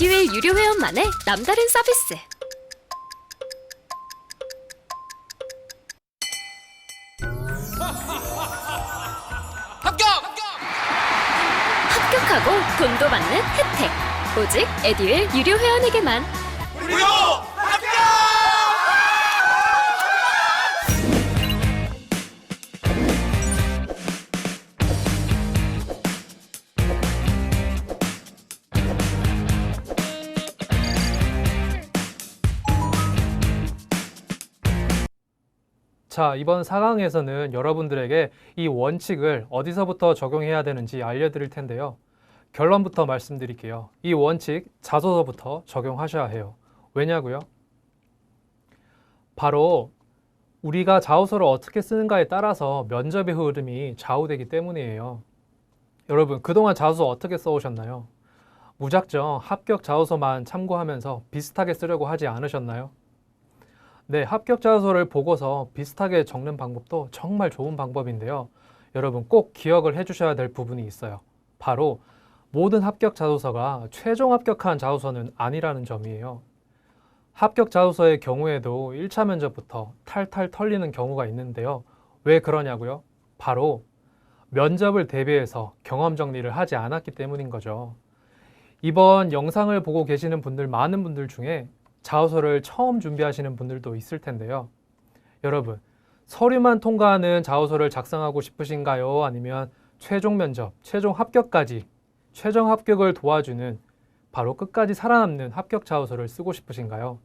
에듀윌 유료 회원만의 남다른 서비스. 합격하고 돈도 받는 혜택. 오직 에듀윌 유료 회원에게만. 무료 합격! 자, 이번 4강에서는 여러분들에게 이 원칙을 어디서부터 적용해야 되는지 알려드릴 텐데요. 결론부터 말씀드릴게요. 이 원칙 자소서부터 적용하셔야 해요. 왜냐고요? 바로 우리가 자소서를 어떻게 쓰는가에 따라서 면접의 흐름이 좌우되기 때문이에요. 여러분, 그동안 자소서 어떻게 써오셨나요? 무작정 합격 자소서만 참고하면서 비슷하게 쓰려고 하지 않으셨나요? 네, 합격 자소서를 보고서 비슷하게 적는 방법도 정말 좋은 방법인데요. 여러분 꼭 기억을 해주셔야 될 부분이 있어요. 바로 모든 합격 자소서가 최종 합격한 자소서는 아니라는 점이에요. 합격 자소서의 경우에도 1차 면접부터 탈탈 털리는 경우가 있는데요. 왜 그러냐고요? 바로 면접을 대비해서 경험 정리를 하지 않았기 때문인 거죠. 이번 영상을 보고 계시는 분들, 많은 분들 중에 자소서를 처음 준비하시는 분들도 있을 텐데요. 여러분, 서류만 통과하는 자소서를 작성하고 싶으신가요? 아니면 최종 면접, 최종 합격까지, 최종 합격을 도와주는 바로 끝까지 살아남는 합격 자소서를 쓰고 싶으신가요?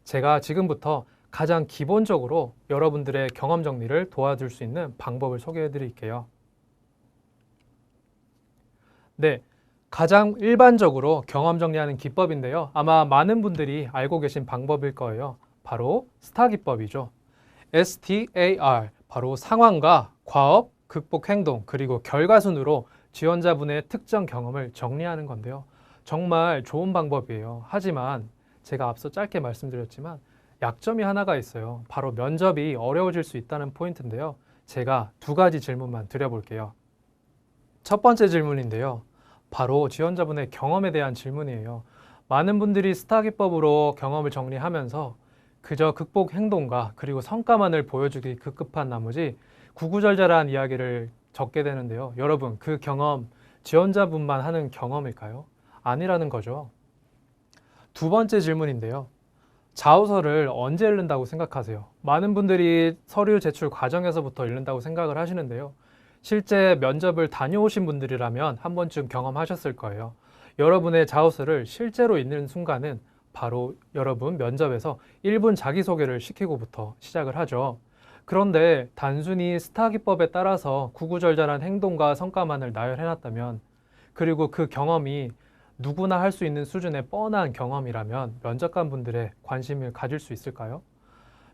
제가 지금부터 가장 기본적으로 여러분들의 경험 정리를 도와줄 수 있는 방법을 소개해 드릴게요. 네. 가장 일반적으로 경험 정리하는 기법인데요. 아마 많은 분들이 알고 계신 방법일 거예요. 바로 스타 기법이죠. STAR, 바로 상황과 과업, 극복 행동, 그리고 결과 순으로 지원자분의 특정 경험을 정리하는 건데요. 정말 좋은 방법이에요. 하지만 제가 앞서 짧게 말씀드렸지만 약점이 하나가 있어요. 바로 면접이 어려워질 수 있다는 포인트인데요. 제가 두 가지 질문만 드려볼게요. 첫 번째 질문인데요. 바로 지원자분의 경험에 대한 질문이에요. 많은 분들이 스타 기법으로 경험을 정리하면서 그저 극복 행동과 그리고 성과만을 보여주기 급급한 나머지 구구절절한 이야기를 적게 되는데요. 여러분, 그 경험 지원자분만 하는 경험일까요? 아니라는 거죠. 두 번째 질문인데요. 자소서를 언제 읽는다고 생각하세요? 많은 분들이 서류 제출 과정에서부터 읽는다고 생각을 하시는데요. 실제 면접을 다녀오신 분들이라면 한 번쯤 경험하셨을 거예요. 여러분의 자소서를 실제로 읽는 순간은 바로 여러분 면접에서 1분 자기소개를 시키고부터 시작을 하죠. 그런데 단순히 스타 기법에 따라서 구구절절한 행동과 성과만을 나열해놨다면, 그리고 그 경험이 누구나 할 수 있는 수준의 뻔한 경험이라면 면접관 분들의 관심을 가질 수 있을까요?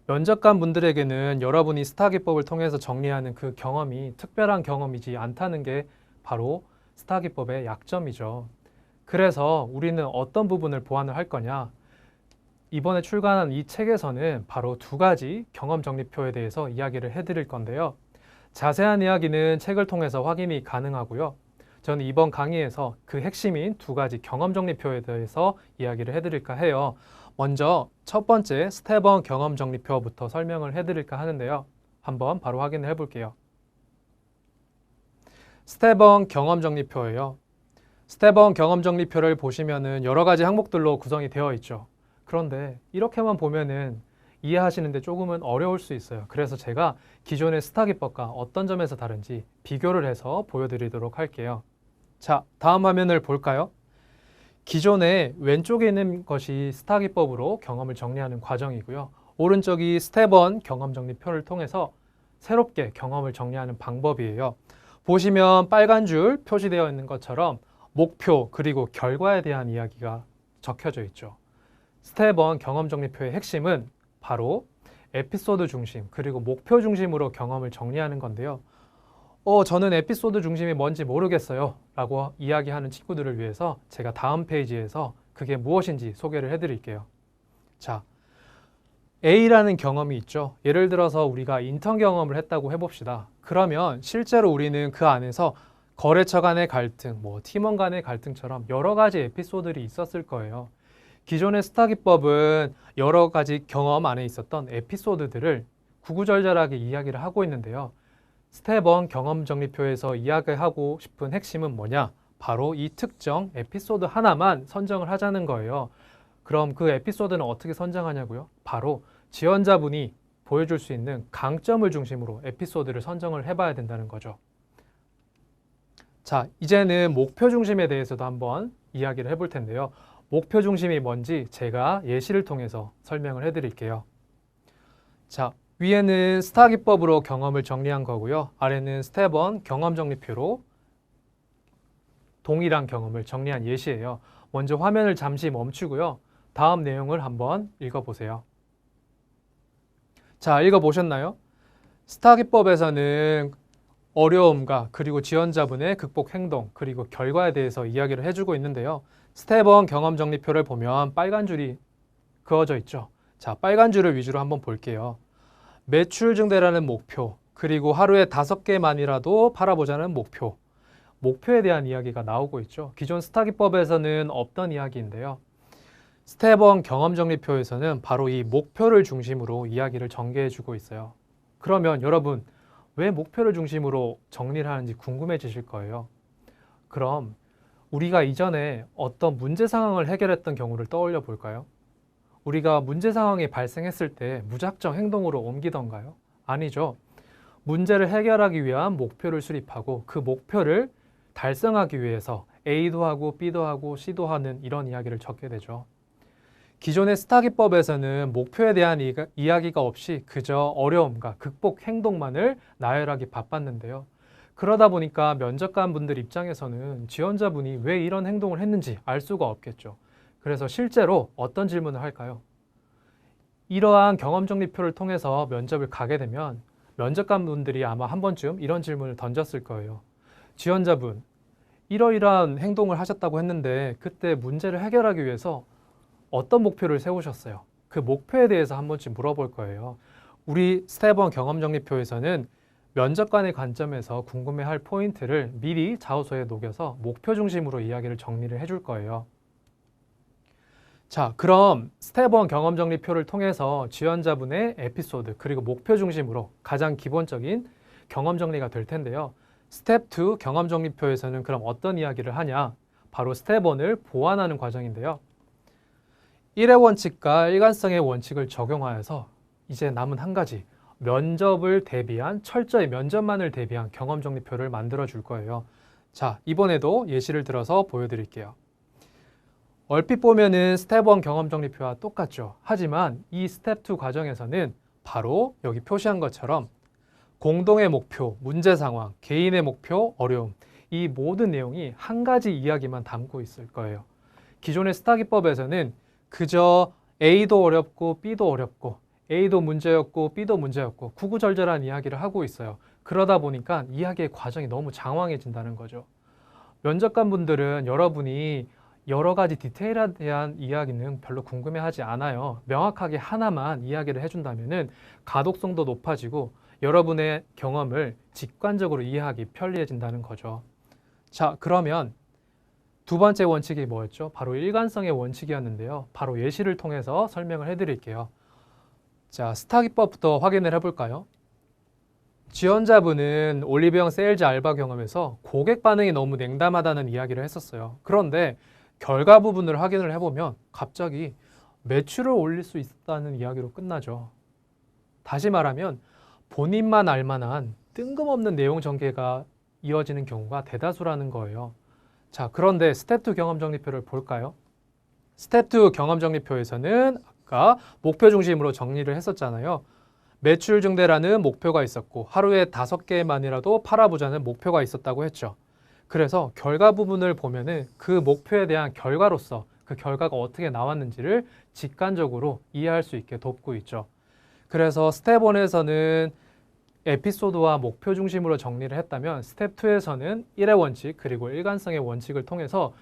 면접관 분들에게는 여러분이 스타 기법을 통해서 정리하는 그 경험이 특별한 경험이지 않다는 게 바로 스타 기법의 약점이죠. 그래서 우리는 어떤 부분을 보완을 할 거냐? 이번에 출간한 이 책에서는 바로 두 가지 경험 정리표에 대해서 이야기를 해드릴 건데요. 자세한 이야기는 책을 통해서 확인이 가능하고요. 저는 이번 강의에서 그 핵심인 두 가지 경험 정리표에 대해서 이야기를 해드릴까 해요. 먼저 첫 번째 스텝 1 경험 정리표부터 설명을 해드릴까 하는데요. 한번 바로 확인을 해볼게요. 스텝 1 경험 정리표예요. 스텝 1 경험 정리표를 보시면은 여러 가지 항목들로 구성이 되어 있죠. 그런데 이렇게만 보면은 이해하시는데 조금은 어려울 수 있어요. 그래서 제가 기존의 스타 기법과 어떤 점에서 다른지 비교를 해서 보여드리도록 할게요. 자, 다음 화면을 볼까요? 기존에 왼쪽에 있는 것이 스타 기법으로 경험을 정리하는 과정이고요. 오른쪽이 스텝 1 경험 정리표를 통해서 새롭게 경험을 정리하는 방법이에요. 보시면 빨간 줄 표시되어 있는 것처럼 목표 그리고 결과에 대한 이야기가 적혀져 있죠. 스텝 1 경험 정리표의 핵심은 바로 에피소드 중심 그리고 목표 중심으로 경험을 정리하는 건데요. 저는 에피소드 중심이 뭔지 모르겠어요 라고 이야기하는 친구들을 위해서 제가 다음 페이지에서 그게 무엇인지 소개를 해드릴게요. 자, A라는 경험이 있죠. 예를 들어서 우리가 인턴 경험을 했다고 해봅시다. 그러면 실제로 우리는 그 안에서 거래처 간의 갈등, 팀원 간의 갈등처럼 여러 가지 에피소드들이 있었을 거예요. 기존의 스타 기법은 여러 가지 경험 안에 있었던 에피소드들을 구구절절하게 이야기를 하고 있는데요. 스텝 1 경험 정리표에서 이야기하고 싶은 핵심은 뭐냐? 바로 이 특정 에피소드 하나만 선정을 하자는 거예요. 그럼 그 에피소드는 어떻게 선정하냐고요? 바로 지원자분이 보여줄 수 있는 강점을 중심으로 에피소드를 선정을 해봐야 된다는 거죠. 자, 이제는 목표 중심에 대해서도 한번 이야기를 해볼 텐데요. 목표 중심이 뭔지 제가 예시를 통해서 설명을 해드릴게요. 자, 위에는 스타 기법으로 경험을 정리한 거고요. 아래는 스텝 1 경험 정리표로 동일한 경험을 정리한 예시예요. 먼저 화면을 잠시 멈추고요. 다음 내용을 한번 읽어보세요. 자, 읽어보셨나요? 스타 기법에서는 어려움과 그리고 지원자분의 극복 행동 그리고 결과에 대해서 이야기를 해주고 있는데요. 스텝 1 경험 정리표를 보면 빨간 줄이 그어져 있죠. 자, 빨간 줄을 위주로 한번 볼게요. 매출 증대라는 목표, 그리고 하루에 5개만이라도 팔아보자는 목표, 목표에 대한 이야기가 나오고 있죠. 기존 스타 기법에서는 없던 이야기인데요. 스텝 1 경험 정리표에서는 바로 이 목표를 중심으로 이야기를 전개해주고 있어요. 그러면 여러분, 왜 목표를 중심으로 정리를 하는지 궁금해지실 거예요. 그럼 우리가 이전에 어떤 문제 상황을 해결했던 경우를 떠올려 볼까요? 우리가 문제 상황이 발생했을 때 무작정 행동으로 옮기던가요? 아니죠. 문제를 해결하기 위한 목표를 수립하고 그 목표를 달성하기 위해서 A도 하고 B도 하고 C도 하는 이런 이야기를 적게 되죠. 기존의 스타 기법에서는 목표에 대한 이야기가 없이 그저 어려움과 극복 행동만을 나열하기 바빴는데요. 그러다 보니까 면접관 분들 입장에서는 지원자분이 왜 이런 행동을 했는지 알 수가 없겠죠. 그래서 실제로 어떤 질문을 할까요? 이러한 경험 정리표를 통해서 면접을 가게 되면 면접관 분들이 아마 한 번쯤 이런 질문을 던졌을 거예요. 지원자분, 이러이러한 행동을 하셨다고 했는데 그때 문제를 해결하기 위해서 어떤 목표를 세우셨어요? 그 목표에 대해서 한 번쯤 물어볼 거예요. 우리 스텝 1 경험 정리표에서는 면접관의 관점에서 궁금해할 포인트를 미리 자소서에 녹여서 목표 중심으로 이야기를 정리를 해줄 거예요. 자, 그럼 스텝 1 경험 정리표를 통해서 지원자분의 에피소드 그리고 목표 중심으로 가장 기본적인 경험 정리가 될 텐데요. 스텝 2 경험 정리표에서는 그럼 어떤 이야기를 하냐? 바로 스텝 1을 보완하는 과정인데요. 1의 원칙과 일관성의 원칙을 적용하여서 이제 남은 한 가지, 면접을 대비한, 철저히 면접만을 대비한 경험 정리표를 만들어 줄 거예요. 자, 이번에도 예시를 들어서 보여드릴게요. 얼핏 보면은 스텝 1 경험 정리표와 똑같죠. 하지만 이 스텝 2 과정에서는 바로 여기 표시한 것처럼 공동의 목표, 문제 상황, 개인의 목표, 어려움, 이 모든 내용이 한 가지 이야기만 담고 있을 거예요. 기존의 스타 기법에서는 그저 A도 어렵고 B도 어렵고 A도 문제였고 B도 문제였고 구구절절한 이야기를 하고 있어요. 그러다 보니까 이야기의 과정이 너무 장황해진다는 거죠. 면접관 분들은 여러분이 여러 가지 디테일에 대한 이야기는 별로 궁금해하지 않아요. 명확하게 하나만 이야기를 해준다면은 가독성도 높아지고 여러분의 경험을 직관적으로 이해하기 편리해진다는 거죠. 자, 그러면 두 번째 원칙이 뭐였죠? 바로 일관성의 원칙이었는데요. 바로 예시를 통해서 설명을 해드릴게요. 자, 스타 기법부터 확인을 해볼까요? 지원자분은 올리브영 세일즈 알바 경험에서 고객 반응이 너무 냉담하다는 이야기를 했었어요. 그런데 결과 부분을 확인을 해보면 갑자기 매출을 올릴 수 있다는 이야기로 끝나죠. 다시 말하면 본인만 알만한 뜬금없는 내용 전개가 이어지는 경우가 대다수라는 거예요. 자, 그런데 스텝 2 경험 정리표를 볼까요? 스텝 2 경험 정리표에서는 아까 목표 중심으로 정리를 했었잖아요. 매출 증대라는 목표가 있었고 하루에 5개만이라도 팔아보자는 목표가 있었다고 했죠. 그래서 결과 부분을 보면은 그 목표에 대한 결과로서 그 결과가 어떻게 나왔는지를 직관적으로 이해할 수 있게 돕고 있죠. 그래서 스텝 1에서는 에피소드와 목표 중심으로 정리를 했다면 스텝 2에서는 1의 원칙 그리고 일관성의 원칙을 통해서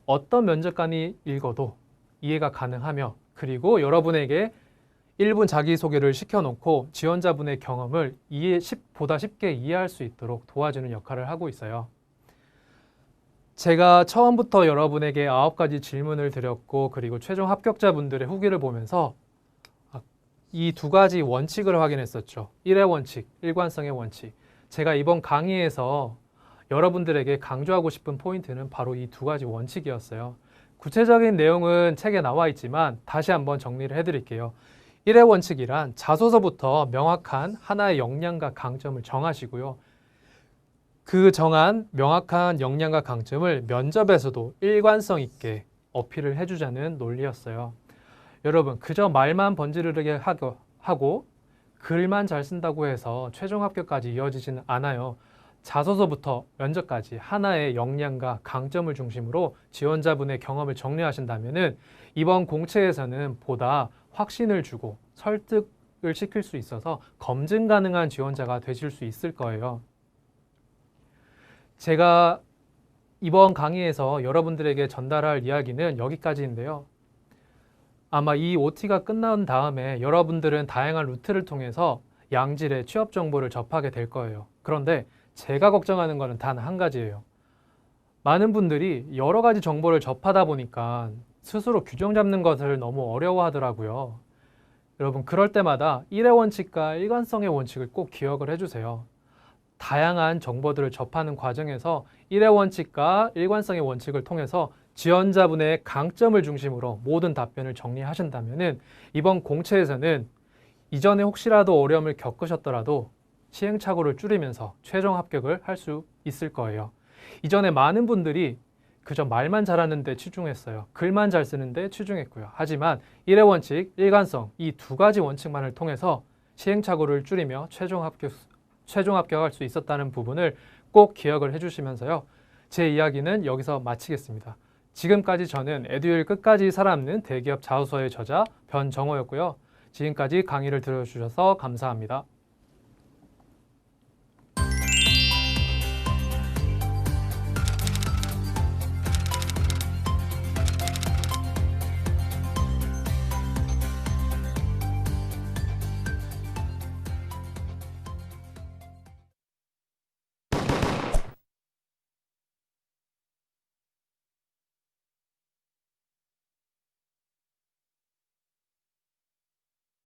어떤 면접관이 읽어도 이해가 가능하며 그리고 여러분에게 1분 자기소개를 시켜놓고 지원자분의 경험을 보다 쉽게 이해할 수 있도록 도와주는 역할을 하고 있어요. 제가 처음부터 여러분에게 9가지 질문을 드렸고 그리고 최종 합격자분들의 후기를 보면서 이 2가지 원칙을 확인했었죠. 1의 원칙, 일관성의 원칙. 제가 이번 강의에서 여러분들에게 강조하고 싶은 포인트는 바로 이 2가지 원칙이었어요. 구체적인 내용은 책에 나와 있지만 다시 한번 정리를 해드릴게요. 1의 원칙이란 자소서부터 명확한 하나의 역량과 강점을 정하시고요. 그 정한 명확한 역량과 강점을 면접에서도 일관성 있게 어필을 해주자는 논리였어요. 여러분, 그저 말만 번지르르게 하고 글만 잘 쓴다고 해서 최종 합격까지 이어지지는 않아요. 자소서부터 면접까지 하나의 역량과 강점을 중심으로 지원자분의 경험을 정리하신다면 이번 공채에서는 보다 확신을 주고 설득을 시킬 수 있어서 검증 가능한 지원자가 되실 수 있을 거예요. 제가 이번 강의에서 여러분들에게 전달할 이야기는 여기까지인데요. 아마 이 OT가 끝난 다음에 여러분들은 다양한 루트를 통해서 양질의 취업 정보를 접하게 될 거예요. 그런데 제가 걱정하는 것은 단 한 가지예요. 많은 분들이 여러 가지 정보를 접하다 보니까 스스로 규정 잡는 것을 너무 어려워하더라고요. 여러분, 그럴 때마다 1의 원칙과 일관성의 원칙을 꼭 기억을 해주세요. 다양한 정보들을 접하는 과정에서 1의 원칙과 일관성의 원칙을 통해서 지원자분의 강점을 중심으로 모든 답변을 정리하신다면 이번 공채에서는 이전에 혹시라도 어려움을 겪으셨더라도 시행착오를 줄이면서 최종 합격을 할 수 있을 거예요. 이전에 많은 분들이 그저 말만 잘하는데 치중했어요. 글만 잘 쓰는데 치중했고요. 하지만 1의 원칙, 일관성 이 2가지 원칙만을 통해서 시행착오를 줄이며 최종 합격할 수 있었다는 부분을 꼭 기억을 해주시면서요. 제 이야기는 여기서 마치겠습니다. 지금까지 저는 에듀윌 끝까지 살아남는 대기업 자소서의 저자 변정호였고요. 지금까지 강의를 들어주셔서 감사합니다.